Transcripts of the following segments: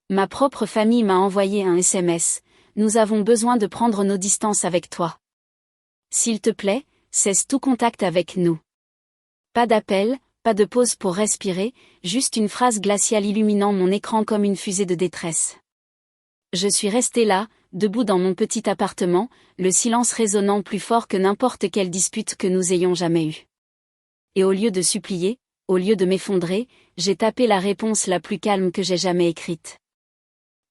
Ma propre famille m'a envoyé un SMS. Nous avons besoin de prendre nos distances avec toi. S'il te plaît, cesse tout contact avec nous. Pas d'appel, pas de pause pour respirer, juste une phrase glaciale illuminant mon écran comme une fusée de détresse. Je suis restée là, debout dans mon petit appartement, le silence résonnant plus fort que n'importe quelle dispute que nous ayons jamais eue. Et au lieu de supplier, au lieu de m'effondrer, j'ai tapé la réponse la plus calme que j'ai jamais écrite.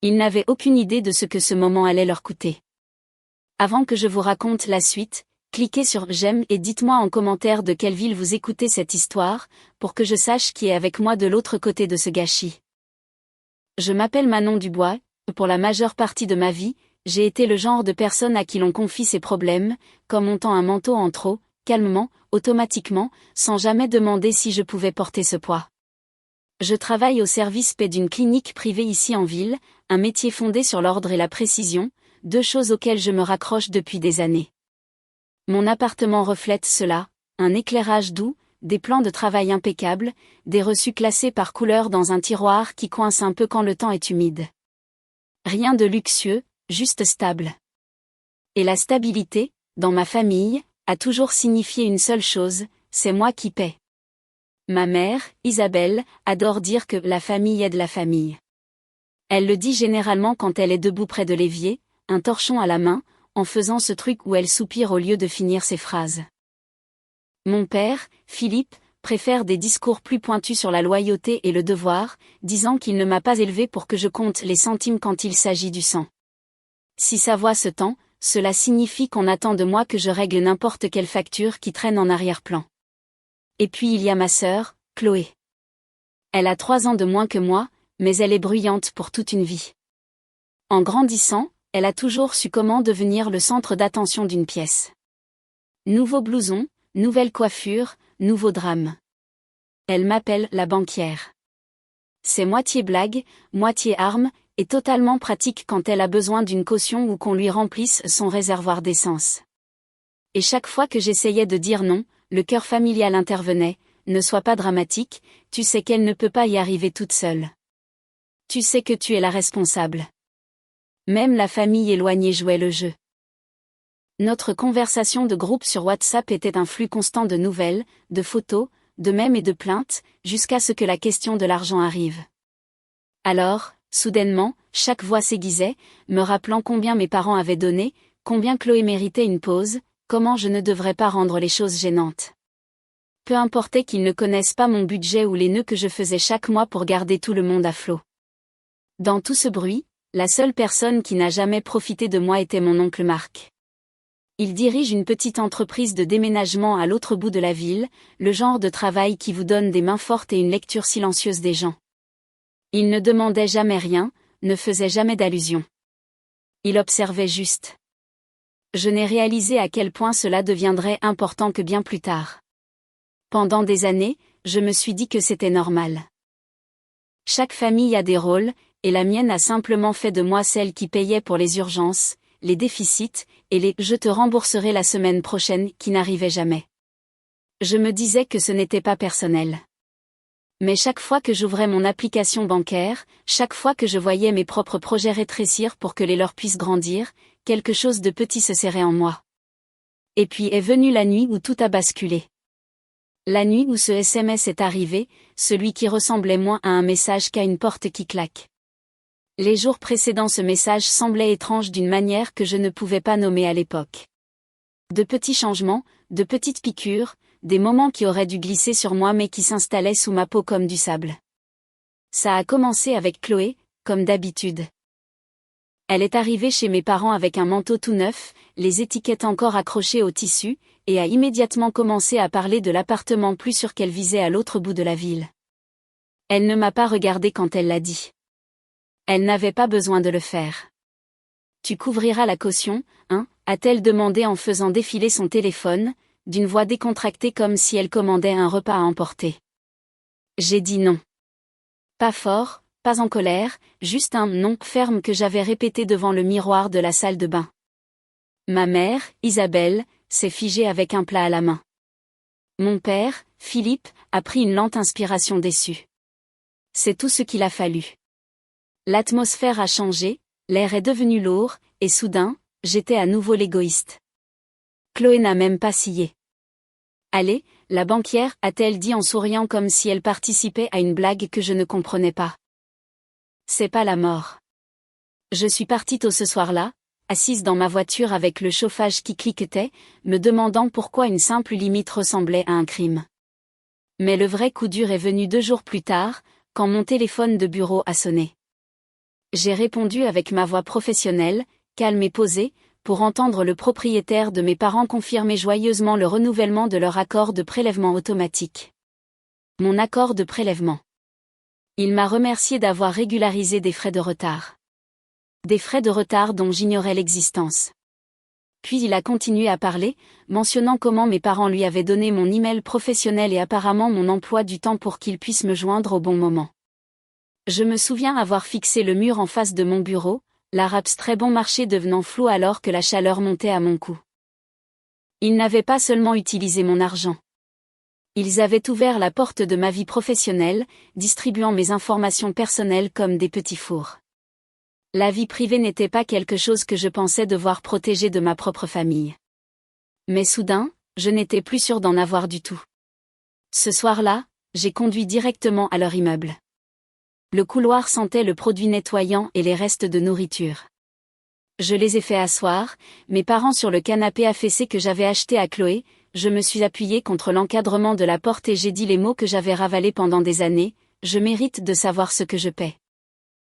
Ils n'avaient aucune idée de ce que ce moment allait leur coûter. Avant que je vous raconte la suite, cliquez sur j'aime et dites-moi en commentaire de quelle ville vous écoutez cette histoire, pour que je sache qui est avec moi de l'autre côté de ce gâchis. Je m'appelle Manon Dubois. Pour la majeure partie de ma vie, j'ai été le genre de personne à qui l'on confie ses problèmes, comme on tend un manteau en trop, calmement, automatiquement, sans jamais demander si je pouvais porter ce poids. Je travaille au service paix d'une clinique privée ici en ville, un métier fondé sur l'ordre et la précision, deux choses auxquelles je me raccroche depuis des années. Mon appartement reflète cela, un éclairage doux, des plans de travail impeccables, des reçus classés par couleur dans un tiroir qui coince un peu quand le temps est humide. Rien de luxueux, juste stable. Et la stabilité, dans ma famille, a toujours signifié une seule chose, c'est moi qui paie. Ma mère, Isabelle, adore dire que la famille aide la famille. Elle le dit généralement quand elle est debout près de l'évier, un torchon à la main, en faisant ce truc où elle soupire au lieu de finir ses phrases. Mon père, Philippe, préfère des discours plus pointus sur la loyauté et le devoir, disant qu'il ne m'a pas élevé pour que je compte les centimes quand il s'agit du sang. Si sa voix se tend, cela signifie qu'on attend de moi que je règle n'importe quelle facture qui traîne en arrière-plan. Et puis il y a ma sœur, Chloé. Elle a 3 ans de moins que moi, mais elle est bruyante pour toute une vie. En grandissant, elle a toujours su comment devenir le centre d'attention d'une pièce. Nouveau blouson, nouvelle coiffure, nouveau drame. Elle m'appelle la banquière. C'est moitié blague, moitié arme, et totalement pratique quand elle a besoin d'une caution ou qu'on lui remplisse son réservoir d'essence. Et chaque fois que j'essayais de dire non, le cœur familial intervenait, ne sois pas dramatique, tu sais qu'elle ne peut pas y arriver toute seule. Tu sais que tu es la responsable. Même la famille éloignée jouait le jeu. Notre conversation de groupe sur WhatsApp était un flux constant de nouvelles, de photos, de mèmes et de plaintes, jusqu'à ce que la question de l'argent arrive. Alors, soudainement, chaque voix s'aiguisait, me rappelant combien mes parents avaient donné, combien Chloé méritait une pause, comment je ne devrais pas rendre les choses gênantes. Peu importait qu'ils ne connaissent pas mon budget ou les nœuds que je faisais chaque mois pour garder tout le monde à flot. Dans tout ce bruit, la seule personne qui n'a jamais profité de moi était mon oncle Marc. Il dirige une petite entreprise de déménagement à l'autre bout de la ville, le genre de travail qui vous donne des mains fortes et une lecture silencieuse des gens. Il ne demandait jamais rien, ne faisait jamais d'allusion. Il observait juste. Je n'ai réalisé à quel point cela deviendrait important que bien plus tard. Pendant des années, je me suis dit que c'était normal. Chaque famille a des rôles, et la mienne a simplement fait de moi celle qui payait pour les urgences, les déficits, et les « je te rembourserai la semaine prochaine » qui n'arrivaient jamais. Je me disais que ce n'était pas personnel. Mais chaque fois que j'ouvrais mon application bancaire, chaque fois que je voyais mes propres projets rétrécir pour que les leurs puissent grandir, quelque chose de petit se serrait en moi. Et puis est venue la nuit où tout a basculé. La nuit où ce SMS est arrivé, celui qui ressemblait moins à un message qu'à une porte qui claque. Les jours précédant ce message semblaient étranges d'une manière que je ne pouvais pas nommer à l'époque. De petits changements, de petites piqûres, des moments qui auraient dû glisser sur moi mais qui s'installaient sous ma peau comme du sable. Ça a commencé avec Chloé, comme d'habitude. Elle est arrivée chez mes parents avec un manteau tout neuf, les étiquettes encore accrochées au tissu, et a immédiatement commencé à parler de l'appartement plus sûr qu'elle visait à l'autre bout de la ville. Elle ne m'a pas regardé quand elle l'a dit. Elle n'avait pas besoin de le faire. Tu couvriras la caution, hein, a-t-elle demandé en faisant défiler son téléphone, d'une voix décontractée comme si elle commandait un repas à emporter. J'ai dit non. Pas fort, pas en colère, juste un non ferme que j'avais répété devant le miroir de la salle de bain. Ma mère, Isabelle, s'est figée avec un plat à la main. Mon père, Philippe, a pris une lente inspiration déçue. C'est tout ce qu'il a fallu. L'atmosphère a changé, l'air est devenu lourd, et soudain, j'étais à nouveau l'égoïste. Chloé n'a même pas scié. Allez, la banquière, a-t-elle dit en souriant comme si elle participait à une blague que je ne comprenais pas. C'est pas la mort. Je suis partie tôt ce soir-là, assise dans ma voiture avec le chauffage qui cliquetait, me demandant pourquoi une simple limite ressemblait à un crime. Mais le vrai coup dur est venu 2 jours plus tard, quand mon téléphone de bureau a sonné. J'ai répondu avec ma voix professionnelle, calme et posée, pour entendre le propriétaire de mes parents confirmer joyeusement le renouvellement de leur accord de prélèvement automatique. Mon accord de prélèvement. Il m'a remercié d'avoir régularisé des frais de retard. Des frais de retard dont j'ignorais l'existence. Puis il a continué à parler, mentionnant comment mes parents lui avaient donné mon email professionnel et apparemment mon emploi du temps pour qu'il puisse me joindre au bon moment. Je me souviens avoir fixé le mur en face de mon bureau, l'art abstrait bon marché devenant flou alors que la chaleur montait à mon cou. Ils n'avaient pas seulement utilisé mon argent. Ils avaient ouvert la porte de ma vie professionnelle, distribuant mes informations personnelles comme des petits fours. La vie privée n'était pas quelque chose que je pensais devoir protéger de ma propre famille. Mais soudain, je n'étais plus sûre d'en avoir du tout. Ce soir-là, j'ai conduit directement à leur immeuble. Le couloir sentait le produit nettoyant et les restes de nourriture. Je les ai fait asseoir, mes parents sur le canapé affaissé que j'avais acheté à Chloé, je me suis appuyée contre l'encadrement de la porte et j'ai dit les mots que j'avais ravalés pendant des années, je mérite de savoir ce que je paie.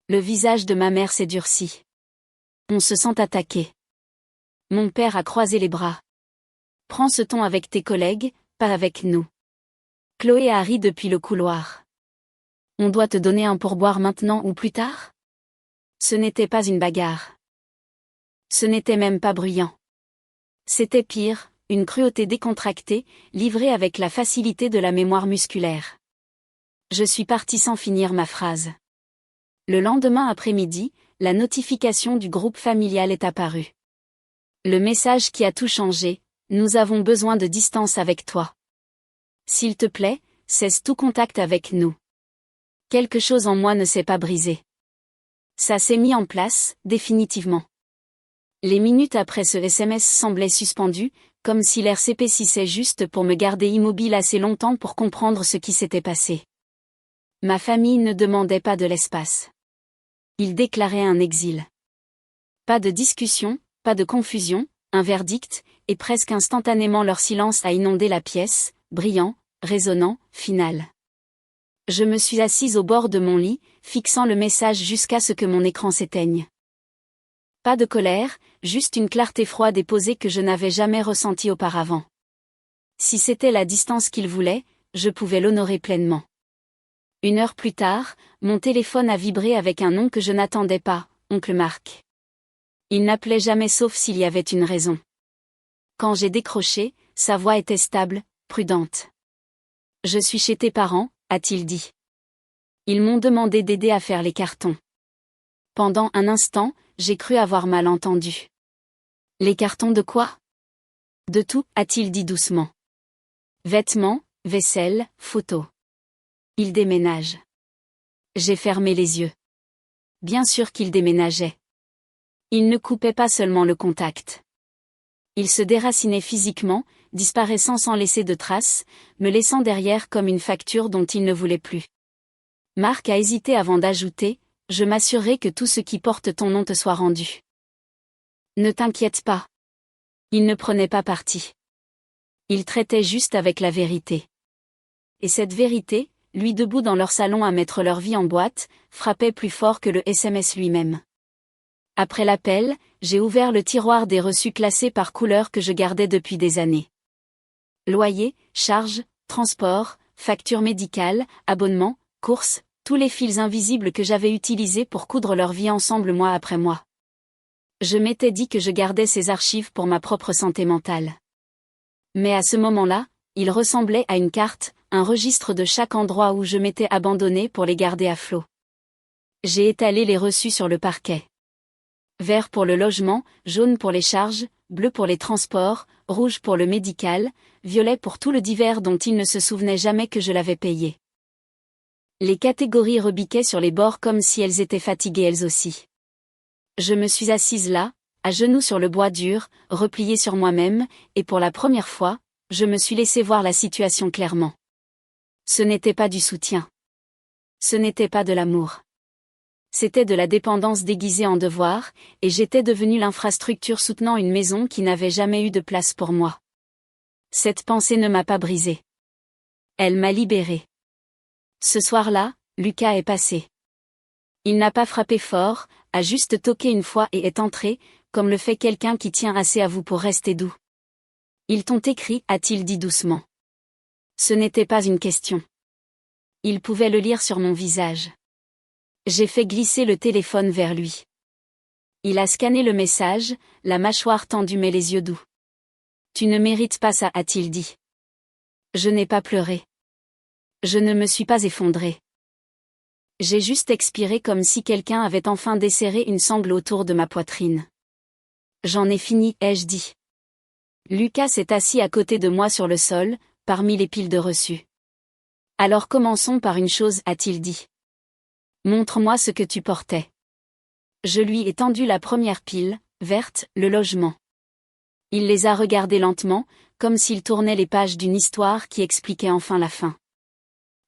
Le visage de ma mère s'est durci. On se sent attaqué. Mon père a croisé les bras. Prends ce ton avec tes collègues, pas avec nous. Chloé a ri depuis le couloir. On doit te donner un pourboire maintenant ou plus tard? Ce n'était pas une bagarre. Ce n'était même pas bruyant. C'était pire, une cruauté décontractée, livrée avec la facilité de la mémoire musculaire. Je suis partie sans finir ma phrase. Le lendemain après-midi, la notification du groupe familial est apparue. Le message qui a tout changé, nous avons besoin de distance avec toi. S'il te plaît, cesse tout contact avec nous. Quelque chose en moi ne s'est pas brisé. Ça s'est mis en place, définitivement. Les minutes après ce SMS semblaient suspendues, comme si l'air s'épaississait juste pour me garder immobile assez longtemps pour comprendre ce qui s'était passé. Ma famille ne demandait pas de l'espace. Ils déclaraient un exil. Pas de discussion, pas de confusion, un verdict, et presque instantanément leur silence a inondé la pièce, brillant, résonnant, final. Je me suis assise au bord de mon lit, fixant le message jusqu'à ce que mon écran s'éteigne. Pas de colère, juste une clarté froide et posée que je n'avais jamais ressentie auparavant. Si c'était la distance qu'il voulait, je pouvais l'honorer pleinement. 1 heure plus tard, mon téléphone a vibré avec un nom que je n'attendais pas, oncle Marc. Il n'appelait jamais sauf s'il y avait une raison. Quand j'ai décroché, sa voix était stable, prudente. « Je suis chez tes parents », a-t-il dit. Ils m'ont demandé d'aider à faire les cartons. Pendant un instant, j'ai cru avoir mal entendu. « Les cartons de quoi ?»« De tout », a-t-il dit doucement. « Vêtements, vaisselle, photos. » Il déménage. J'ai fermé les yeux. Bien sûr qu'il déménageait. Il ne coupait pas seulement le contact. Il se déracinait physiquement, disparaissant sans laisser de traces, me laissant derrière comme une facture dont il ne voulait plus. Marc a hésité avant d'ajouter, « Je m'assurerai que tout ce qui porte ton nom te soit rendu. » Ne t'inquiète pas. Il ne prenait pas parti. Il traitait juste avec la vérité. Et cette vérité, lui debout dans leur salon à mettre leur vie en boîte, frappait plus fort que le SMS lui-même. Après l'appel, j'ai ouvert le tiroir des reçus classés par couleur que je gardais depuis des années. Loyer, charges, transport, factures médicales, abonnements, courses, tous les fils invisibles que j'avais utilisés pour coudre leur vie ensemble mois après mois. Je m'étais dit que je gardais ces archives pour ma propre santé mentale. Mais à ce moment-là, il ressemblait à une carte, un registre de chaque endroit où je m'étais abandonné pour les garder à flot. J'ai étalé les reçus sur le parquet. Vert pour le logement, jaune pour les charges, bleu pour les transports, rouge pour le médical, violet pour tout le divers dont il ne se souvenait jamais que je l'avais payé. Les catégories rebiquaient sur les bords comme si elles étaient fatiguées elles aussi. Je me suis assise là, à genoux sur le bois dur, repliée sur moi-même, et pour la première fois, je me suis laissé voir la situation clairement. Ce n'était pas du soutien. Ce n'était pas de l'amour. C'était de la dépendance déguisée en devoir, et j'étais devenue l'infrastructure soutenant une maison qui n'avait jamais eu de place pour moi. Cette pensée ne m'a pas brisée. Elle m'a libérée. Ce soir-là, Lucas est passé. Il n'a pas frappé fort, a juste toqué une fois et est entré, comme le fait quelqu'un qui tient assez à vous pour rester doux. Ils t'ont écrit, a-t-il dit doucement. Ce n'était pas une question. Il pouvait le lire sur mon visage. J'ai fait glisser le téléphone vers lui. Il a scanné le message, la mâchoire tendue mais les yeux doux. Tu ne mérites pas ça, a-t-il dit. Je n'ai pas pleuré. Je ne me suis pas effondrée. J'ai juste expiré comme si quelqu'un avait enfin desserré une sangle autour de ma poitrine. J'en ai fini, ai-je dit. Lucas s'est assis à côté de moi sur le sol, parmi les piles de reçus. Alors commençons par une chose, a-t-il dit. Montre-moi ce que tu portais. Je lui ai tendu la première pile, verte, le logement. Il les a regardées lentement, comme s'il tournait les pages d'une histoire qui expliquait enfin la fin.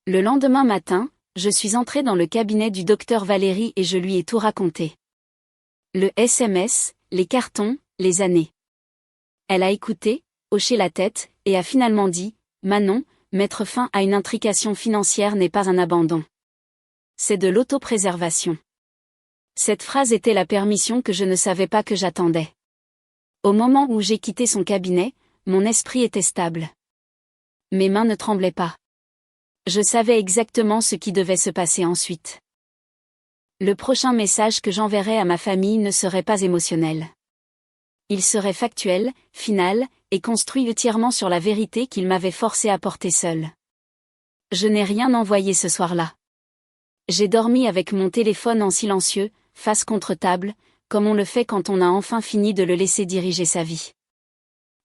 Le lendemain matin, je suis entrée dans le cabinet du docteur Valérie et je lui ai tout raconté. Le SMS, les cartons, les années. Elle a écouté, hoché la tête, et a finalement dit, « Manon, mettre fin à une intrication financière n'est pas un abandon. C'est de l'autopréservation. » Cette phrase était la permission que je ne savais pas que j'attendais. Au moment où j'ai quitté son cabinet, mon esprit était stable. Mes mains ne tremblaient pas. Je savais exactement ce qui devait se passer ensuite. Le prochain message que j'enverrais à ma famille ne serait pas émotionnel. Il serait factuel, final, et construit entièrement sur la vérité qu'il m'avait forcé à porter seul. Je n'ai rien envoyé ce soir-là. J'ai dormi avec mon téléphone en silencieux, face contre table, comme on le fait quand on a enfin fini de le laisser diriger sa vie.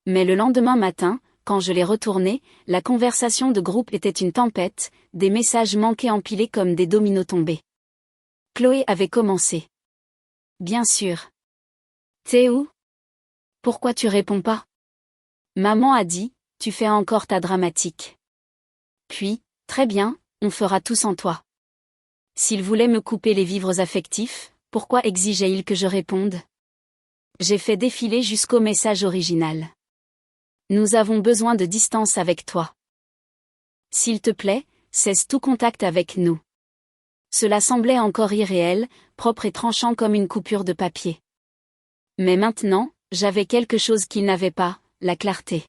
Mais le lendemain matin, quand je l'ai retourné, la conversation de groupe était une tempête, des messages manqués empilés comme des dominos tombés. Chloé avait commencé. Bien sûr. T'es où? Pourquoi tu réponds pas? Maman a dit, tu fais encore ta dramatique. Puis, très bien, on fera tout sans toi. S'il voulait me couper les vivres affectifs, pourquoi exigeait-il que je réponde? J'ai fait défiler jusqu'au message original. Nous avons besoin de distance avec toi. S'il te plaît, cesse tout contact avec nous. Cela semblait encore irréel, propre et tranchant comme une coupure de papier. Mais maintenant, j'avais quelque chose qu'il n'avait pas, la clarté.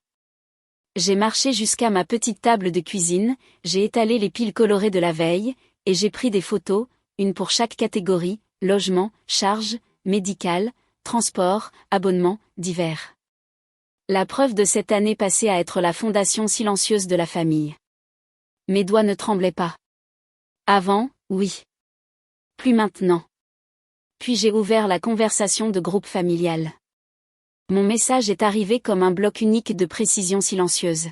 J'ai marché jusqu'à ma petite table de cuisine, j'ai étalé les piles colorées de la veille, et j'ai pris des photos, une pour chaque catégorie, logement, charges, médical, transport, abonnement, divers. La preuve de cette année passée à être la fondation silencieuse de la famille. Mes doigts ne tremblaient pas. Avant, oui. Plus maintenant. Puis j'ai ouvert la conversation de groupe familial. Mon message est arrivé comme un bloc unique de précision silencieuse.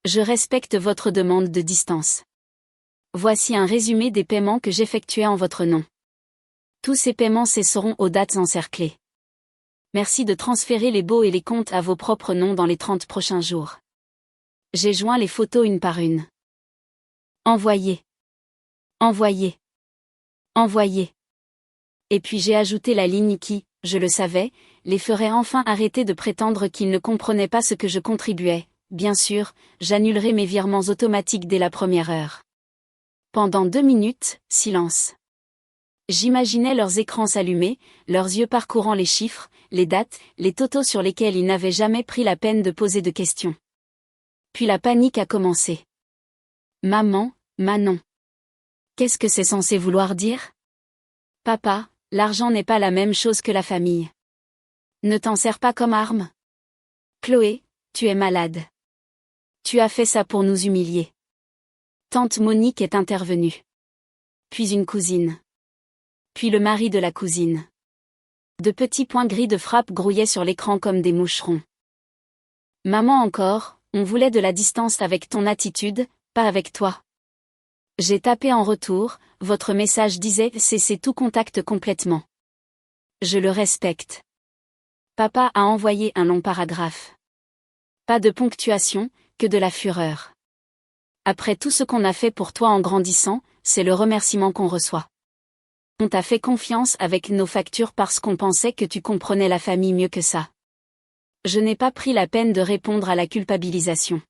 Je respecte votre demande de distance. Voici un résumé des paiements que j'effectuais en votre nom. Tous ces paiements cesseront aux dates encerclées. Merci de transférer les baux et les comptes à vos propres noms dans les 30 prochains jours. J'ai joint les photos une par une. Envoyer. Envoyer. Envoyer. Et puis j'ai ajouté la ligne qui, je le savais, les ferait enfin arrêter de prétendre qu'ils ne comprenaient pas ce que je contribuais. Bien sûr, j'annulerai mes virements automatiques dès la première heure. Pendant 2 minutes, silence. J'imaginais leurs écrans s'allumer, leurs yeux parcourant les chiffres, les dates, les totaux sur lesquels ils n'avaient jamais pris la peine de poser de questions. Puis la panique a commencé. Maman, Manon. Qu'est-ce que c'est censé vouloir dire? Papa, l'argent n'est pas la même chose que la famille. Ne t'en sers pas comme arme. Chloé, tu es malade. Tu as fait ça pour nous humilier. Tante Monique est intervenue. Puis une cousine. Puis le mari de la cousine. De petits points gris de frappe grouillaient sur l'écran comme des moucherons. Maman encore, on voulait de la distance avec ton attitude, pas avec toi. J'ai tapé en retour, votre message disait cessez tout contact complètement. Je le respecte. Papa a envoyé un long paragraphe. Pas de ponctuation, que de la fureur. Après tout ce qu'on a fait pour toi en grandissant, c'est le remerciement qu'on reçoit. On t'a fait confiance avec nos factures parce qu'on pensait que tu comprenais la famille mieux que ça. Je n'ai pas pris la peine de répondre à la culpabilisation.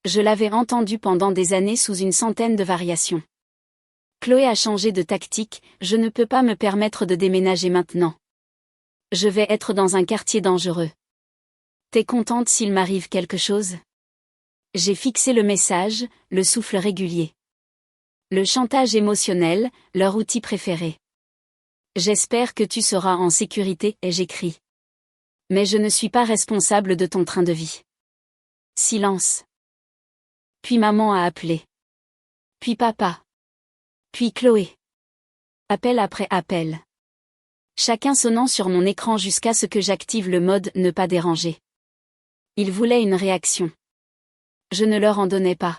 Je l'avais entendu pendant des années sous une centaine de variations. Chloé a changé de tactique, je ne peux pas me permettre de déménager maintenant. Je vais être dans un quartier dangereux. T'es contente s'il m'arrive quelque chose? J'ai fixé le message, le souffle régulier. Le chantage émotionnel, leur outil préféré. J'espère que tu seras en sécurité, et j'écris. Mais je ne suis pas responsable de ton train de vie. Silence. Puis maman a appelé. Puis papa. Puis Chloé. Appel après appel. Chacun sonnant sur mon écran jusqu'à ce que j'active le mode ne pas déranger. Ils voulaient une réaction. Je ne leur en donnais pas.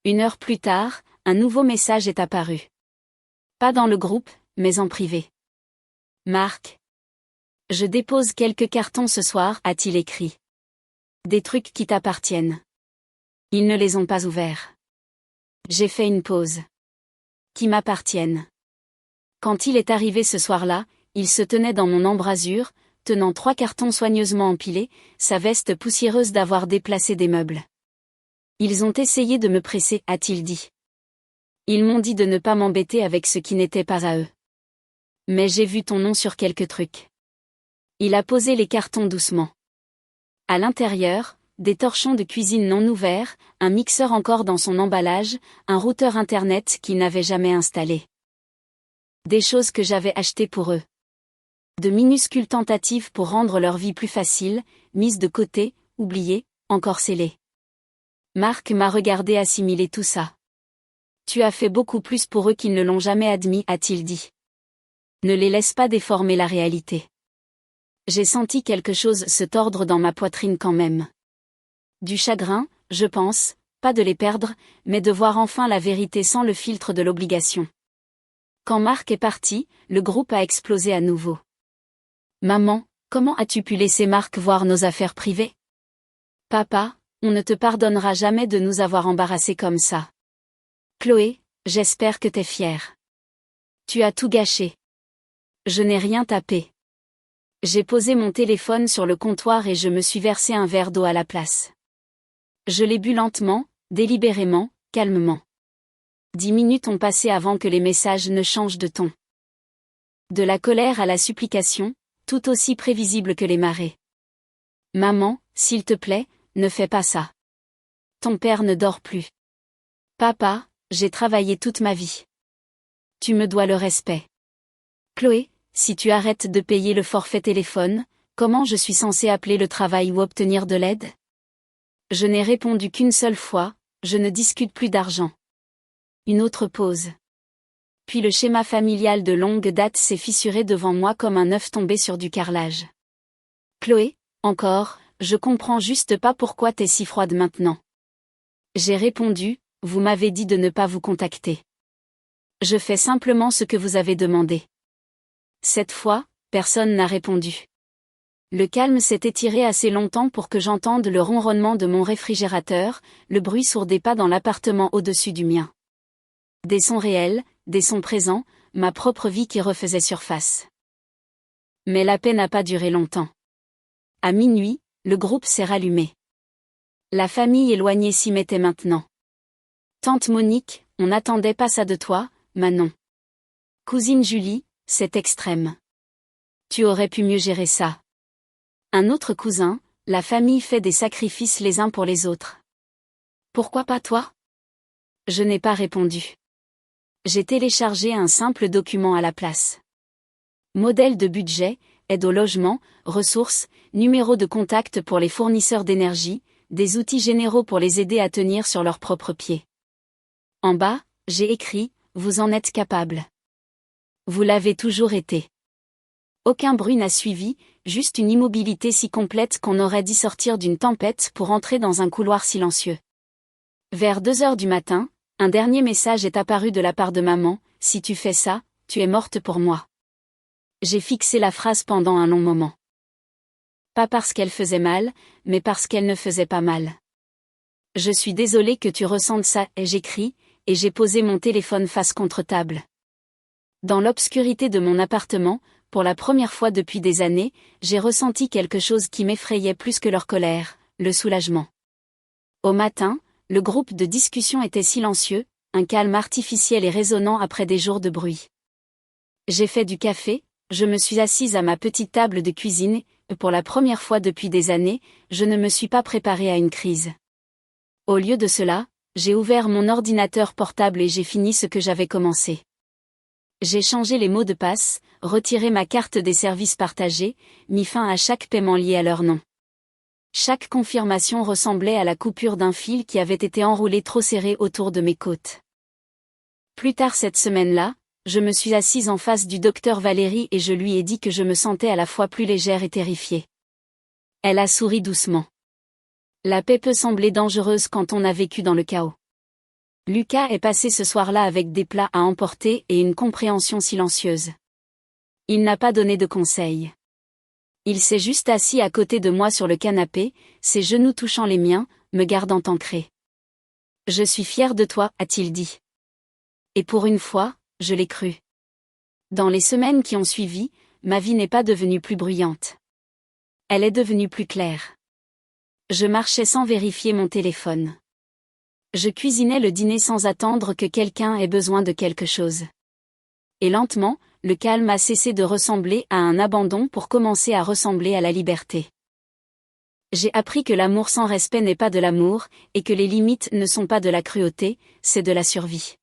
1 heure plus tard, un nouveau message est apparu. Pas dans le groupe, mais en privé. Marc. Je dépose quelques cartons ce soir, a-t-il écrit. Des trucs qui t'appartiennent. Ils ne les ont pas ouverts. J'ai fait une pause. Qui m'appartiennent. Quand il est arrivé ce soir-là, il se tenait dans mon embrasure, tenant 3 cartons soigneusement empilés, sa veste poussiéreuse d'avoir déplacé des meubles. Ils ont essayé de me presser, a-t-il dit. Ils m'ont dit de ne pas m'embêter avec ce qui n'était pas à eux. Mais j'ai vu ton nom sur quelques trucs. Il a posé les cartons doucement. À l'intérieur, des torchons de cuisine non ouverts, un mixeur encore dans son emballage, un routeur internet qu'il n'avait jamais installé. Des choses que j'avais achetées pour eux. De minuscules tentatives pour rendre leur vie plus facile, mises de côté, oubliées, encore scellées. Marc m'a regardé assimiler tout ça. Tu as fait beaucoup plus pour eux qu'ils ne l'ont jamais admis, a-t-il dit. Ne les laisse pas déformer la réalité. J'ai senti quelque chose se tordre dans ma poitrine quand même. Du chagrin, je pense, pas de les perdre, mais de voir enfin la vérité sans le filtre de l'obligation. Quand Marc est parti, le groupe a explosé à nouveau. Maman, comment as-tu pu laisser Marc voir nos affaires privées? Papa, on ne te pardonnera jamais de nous avoir embarrassés comme ça. Chloé, j'espère que t'es fière. Tu as tout gâché. Je n'ai rien tapé. J'ai posé mon téléphone sur le comptoir et je me suis versé un verre d'eau à la place. Je l'ai bu lentement, délibérément, calmement. 10 minutes ont passé avant que les messages ne changent de ton. De la colère à la supplication, tout aussi prévisible que les marées. Maman, s'il te plaît, ne fais pas ça. Ton père ne dort plus. Papa, j'ai travaillé toute ma vie. Tu me dois le respect. Chloé, si tu arrêtes de payer le forfait téléphone, comment je suis censée appeler le travail ou obtenir de l'aide? Je n'ai répondu qu'une seule fois, je ne discute plus d'argent. Une autre pause. Puis le schéma familial de longue date s'est fissuré devant moi comme un œuf tombé sur du carrelage. Chloé, encore, je comprends juste pas pourquoi t'es si froide maintenant. J'ai répondu, vous m'avez dit de ne pas vous contacter. Je fais simplement ce que vous avez demandé. Cette fois, personne n'a répondu. Le calme s'est étiré assez longtemps pour que j'entende le ronronnement de mon réfrigérateur, le bruit sourd des pas dans l'appartement au-dessus du mien. Des sons réels, des sons présents, ma propre vie qui refaisait surface. Mais la paix n'a pas duré longtemps. À minuit, le groupe s'est rallumé. La famille éloignée s'y mettait maintenant. Tante Monique, on n'attendait pas ça de toi, Manon. Cousine Julie, c'est extrême. Tu aurais pu mieux gérer ça. Un autre cousin, la famille fait des sacrifices les uns pour les autres. Pourquoi pas toi? Je n'ai pas répondu. J'ai téléchargé un simple document à la place. Modèle de budget, aide au logement, ressources, numéro de contact pour les fournisseurs d'énergie, des outils généraux pour les aider à tenir sur leurs propres pieds. En bas, j'ai écrit, vous en êtes capable. Vous l'avez toujours été. Aucun bruit n'a suivi, juste une immobilité si complète qu'on aurait dit sortir d'une tempête pour entrer dans un couloir silencieux. Vers 2 heures du matin, Un dernier message est apparu de la part de maman, si tu fais ça, tu es morte pour moi. J'ai fixé la phrase pendant un long moment. Pas parce qu'elle faisait mal, mais parce qu'elle ne faisait pas mal. Je suis désolée que tu ressentes ça, j'écris, et j'ai posé mon téléphone face contre table. Dans l'obscurité de mon appartement, pour la première fois depuis des années, j'ai ressenti quelque chose qui m'effrayait plus que leur colère, le soulagement. Au matin, le groupe de discussion était silencieux, un calme artificiel et résonnant après des jours de bruit. J'ai fait du café, je me suis assise à ma petite table de cuisine, et pour la première fois depuis des années, je ne me suis pas préparée à une crise. Au lieu de cela, j'ai ouvert mon ordinateur portable et j'ai fini ce que j'avais commencé. J'ai changé les mots de passe, retiré ma carte des services partagés, mis fin à chaque paiement lié à leur nom. Chaque confirmation ressemblait à la coupure d'un fil qui avait été enroulé trop serré autour de mes côtes. Plus tard cette semaine-là, je me suis assise en face du docteur Valérie et je lui ai dit que je me sentais à la fois plus légère et terrifiée. Elle a souri doucement. La paix peut sembler dangereuse quand on a vécu dans le chaos. Lucas est passé ce soir-là avec des plats à emporter et une compréhension silencieuse. Il n'a pas donné de conseils. Il s'est juste assis à côté de moi sur le canapé, ses genoux touchant les miens, me gardant ancré. « Je suis fier de toi », a-t-il dit. Et pour une fois, je l'ai cru. Dans les semaines qui ont suivi, ma vie n'est pas devenue plus bruyante. Elle est devenue plus claire. Je marchais sans vérifier mon téléphone. Je cuisinais le dîner sans attendre que quelqu'un ait besoin de quelque chose. Et lentement, le calme a cessé de ressembler à un abandon pour commencer à ressembler à la liberté. J'ai appris que l'amour sans respect n'est pas de l'amour, et que les limites ne sont pas de la cruauté, c'est de la survie.